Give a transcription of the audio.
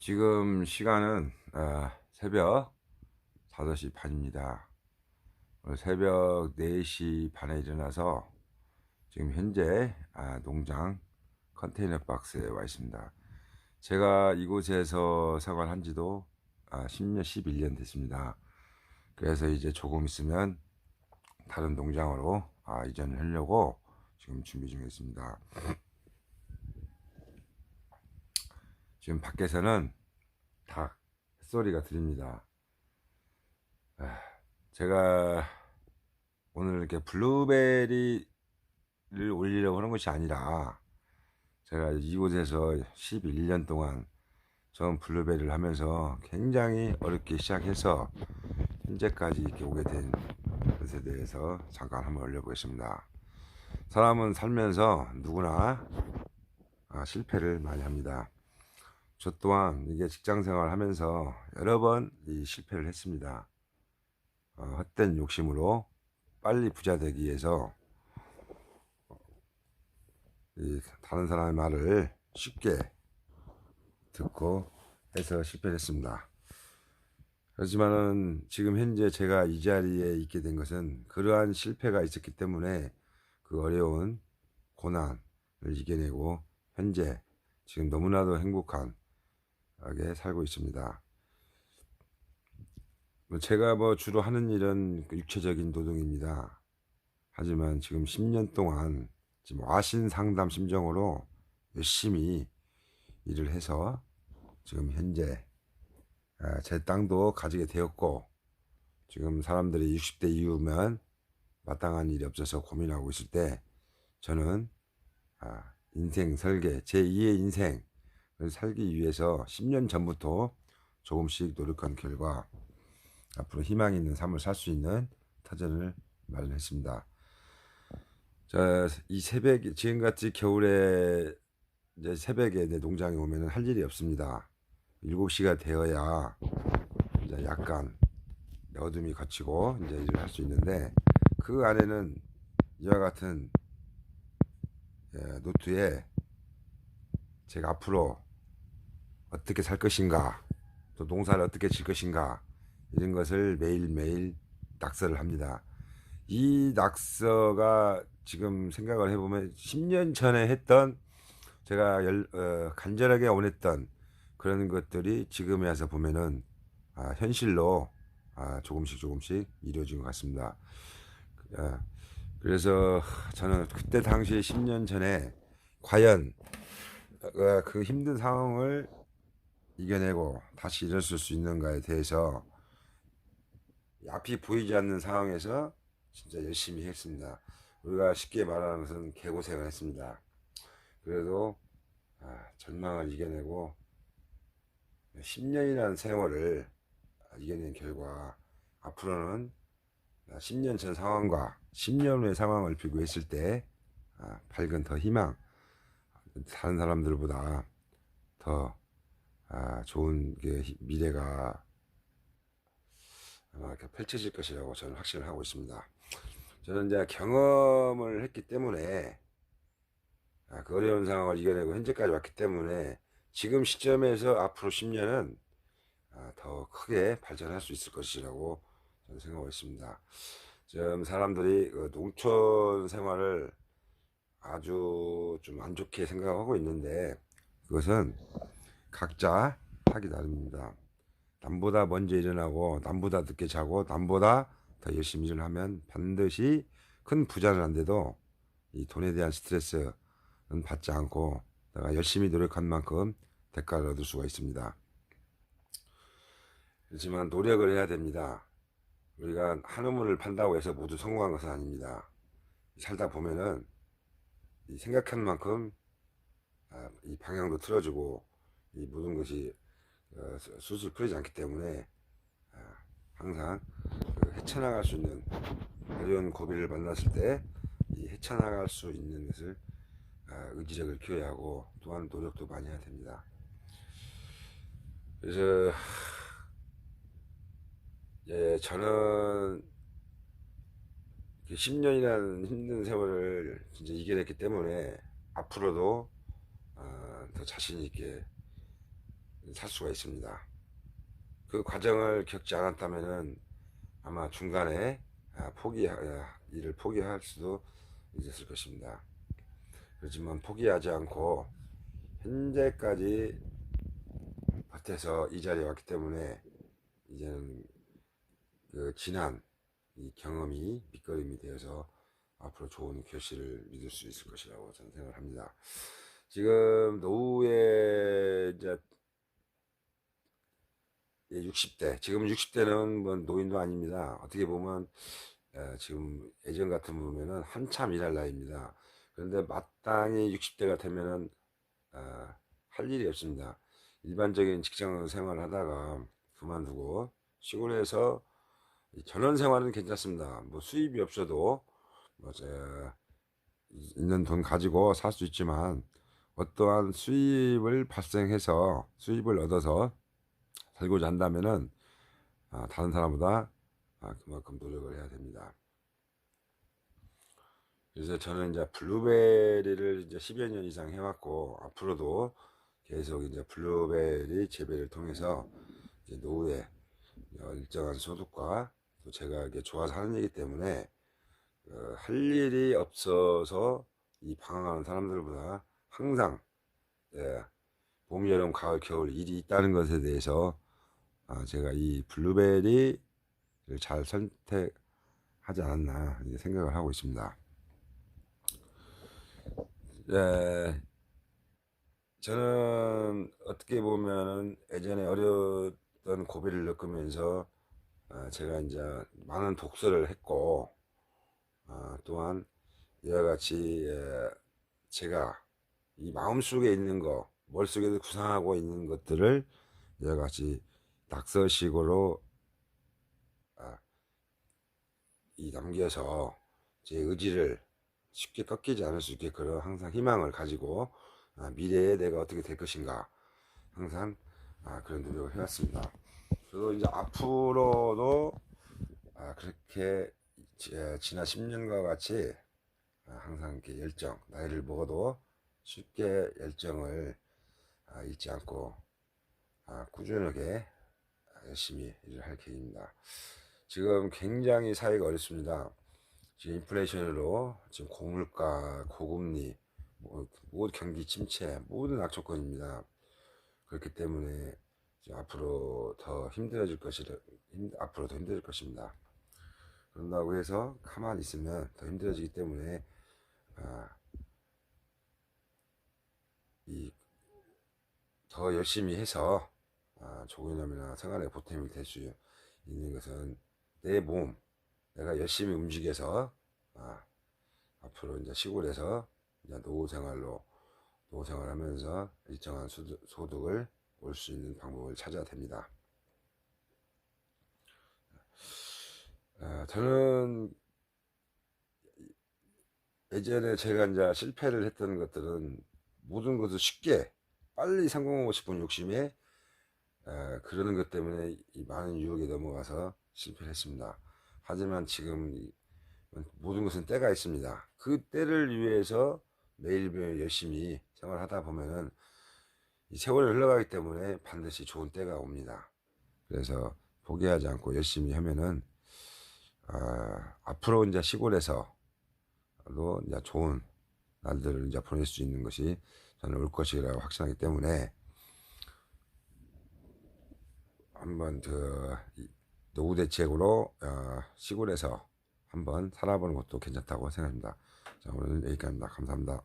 지금 시간은 새벽 5시 반입니다. 오늘 새벽 4시 반에 일어나서 지금 현재 농장 컨테이너 박스에 와 있습니다. 제가 이곳에서 생활한 지도 10년, 11년 됐습니다. 그래서 이제 조금 있으면 다른 농장으로 이전을 하려고 지금 준비 중에 있습니다. 지금 밖에서는 닭 소리가 들립니다. 제가 오늘 이렇게 블루베리를 올리려고 하는 것이 아니라 제가 이곳에서 11년 동안 전 블루베리를 하면서 굉장히 어렵게 시작해서 현재까지 이렇게 오게 된 것에 대해서 잠깐 한번 올려보겠습니다. 사람은 살면서 누구나 실패를 많이 합니다. 저 또한 이게 직장 생활을 하면서 여러 번 이 실패를 했습니다. 헛된 욕심으로 빨리 부자 되기 위해서 다른 사람의 말을 쉽게 듣고 해서 실패를 했습니다. 하지만은 지금 현재 제가 이 자리에 있게 된 것은 그러한 실패가 있었기 때문에 그 어려운 고난을 이겨내고 현재 지금 너무나도 행복하게 살고 있습니다. 제가 주로 하는 일은 육체적인 노동입니다. 하지만 지금 10년 동안 지금 와신 상담 심정으로 열심히 일을 해서 지금 현재 제 땅도 가지게 되었고, 지금 사람들이 60대 이후면 마땅한 일이 없어서 고민하고 있을 때 저는 인생 설계 제2의 인생을 살기 위해서 10년 전부터 조금씩 노력한 결과 앞으로 희망 있는 삶을 살 수 있는 터전을 마련했습니다. 이 새벽, 지금같이 겨울에 이제 새벽에 내 농장에 오면 할 일이 없습니다. 7시가 되어야 이제 약간 어둠이 걷히고 이제 일을 할 수 있는데, 그 안에는 이와 같은 노트에 제가 앞으로 어떻게 살 것인가, 또 농사를 어떻게 질 것인가, 이런 것을 매일매일 낙서를 합니다. 이 낙서가 지금 생각을 해보면 10년 전에 했던 제가 간절하게 원했던 그런 것들이 지금에 와서 보면은 현실로 조금씩 이루어진 것 같습니다. 그래서 저는 그때 당시에 10년 전에 과연 그 힘든 상황을 이겨내고 다시 일어설 수 있는가에 대해서 앞이 보이지 않는 상황에서 진짜 열심히 했습니다. 우리가 쉽게 말하는 것은 개고생을 했습니다. 그래도 절망을 이겨내고 10년이라는 세월을 이겨낸 결과 앞으로는 10년 전 상황과 10년 후의 상황을 비교했을 때 밝은 더 희망, 다른 사람들보다 더 좋은 미래가 아마 펼쳐질 것이라고 저는 확신을 하고 있습니다. 저는 이제 경험을 했기 때문에 그 어려운 상황을 이겨내고 현재까지 왔기 때문에 지금 시점에서 앞으로 10년은 더 크게 발전할 수 있을 것이라고 저는 생각하고 있습니다. 지금 사람들이 농촌 생활을 아주 좀 안 좋게 생각하고 있는데, 그것은 각자 하기 나름입니다. 남보다 먼저 일어나고 남보다 늦게 자고 남보다 더 열심히 일을 하면 반드시 큰 부자는 안 돼도 이 돈에 대한 스트레스는 받지 않고 내가 열심히 노력한 만큼 대가를 얻을 수가 있습니다. 그렇지만 노력을 해야 됩니다. 우리가 한우물을 판다고 해서 모두 성공한 것은 아닙니다. 살다 보면은 이 생각한 만큼 이 방향도 틀어지고 이 모든 것이 술술 풀리지 않기 때문에 항상 헤쳐나갈 수 있는 어려운 고비를 만났을 때 이 헤쳐나갈 수 있는 것을 의지력을 키워야 하고 또한 노력도 많이 해야 됩니다. 그래서 저는 10년이라는 힘든 세월을 진짜 이겨냈기 때문에 앞으로도 더 자신 있게 살 수가 있습니다. 그 과정을 겪지 않았다면은 아마 중간에 일을 포기할 수도 있었을 것입니다. 그렇지만 포기하지 않고 현재까지 버텨서 이 자리에 왔기 때문에 이제는 그 지난 이 경험이 밑거름이 되어서 앞으로 좋은 결실을 믿을 수 있을 것이라고 저는 생각을 합니다. 지금 노후에 이제 60대, 지금 60대는 뭐 노인도 아닙니다. 어떻게 보면 지금 예전 같은 보면은 한참 일할 나이입니다. 그런데 마땅히 60대가 되면은 할 일이 없습니다. 일반적인 직장 생활을 하다가 그만두고 시골에서 전원 생활은 괜찮습니다. 뭐 수입이 없어도 뭐 있는 돈 가지고 살 수 있지만 어떠한 수입을 발생해서 수입을 얻어서 살고자 한다면은 다른 사람보다 그만큼 노력을 해야 됩니다. 그래서 저는 이제 블루베리를 이제 10여 년 이상 해왔고 앞으로도 계속 이제 블루베리 재배를 통해서 이제 노후에 일정한 소득과 또 제가 이게 좋아서 하는 일이기 때문에 할 일이 없어서 이 방황하는 사람들보다 항상 봄, 여름, 가을, 겨울 일이 있다는 것에 대해서 제가 이 블루베리를 잘 선택하지 않았나 생각을 하고 있습니다. 저는 어떻게 보면은 예전에 어렸던 고비를 겪으면서 제가 이제 많은 독서를 했고 또한 이와 같이 제가 이 마음속에 있는 거 머릿속에서 구상하고 있는 것들을 이와 같이 낙서식으로 남겨서 제 의지를 쉽게 꺾이지 않을 수 있게 그런 항상 희망을 가지고 미래에 내가 어떻게 될 것인가 항상 그런 노력을 해왔습니다. 그리고 이제 앞으로도 그렇게 지난 10년과 같이 항상 이렇게 나이를 먹어도 쉽게 열정을 잃지 않고 꾸준하게 열심히 일을 할 계획입니다. 지금 굉장히 사회가 어렵습니다. 지금 인플레이션으로 지금 고물가, 고금리, 모든 경기 침체, 모든 악조건입니다. 그렇기 때문에 앞으로 더 힘들어질 앞으로 더 힘들어질 것입니다. 그런다고 해서 가만히 있으면 더 힘들어지기 때문에 더 열심히 해서 조기념이나 생활에 보탬이 될 수 있는 것은 내 몸, 내가 열심히 움직여서 앞으로 이제 시골에서 이제 노후 생활하면서 일정한 소득을 올 수 있는 방법을 찾아야 됩니다. 저는 예전에 제가 이제 실패를 했던 것들은 모든 것을 쉽게 빨리 성공하고 싶은 욕심에 그러는 것 때문에 이 많은 유혹에 넘어가서 실패를 했습니다. 하지만 지금 모든 것은 때가 있습니다. 그 때를 위해서 매일매일 열심히 생활하다 보면은 이 세월이 흘러가기 때문에 반드시 좋은 때가 옵니다. 그래서 포기하지 않고 열심히 하면은 앞으로 이제 시골에서도 이제 좋은 날들을 이제 보낼 수 있는 것이 저는 올 것이라고 확신하기 때문에 한번 노후 대책으로 시골에서 한번 살아보는 것도 괜찮다고 생각합니다. 자, 오늘 여기까지입니다. 감사합니다.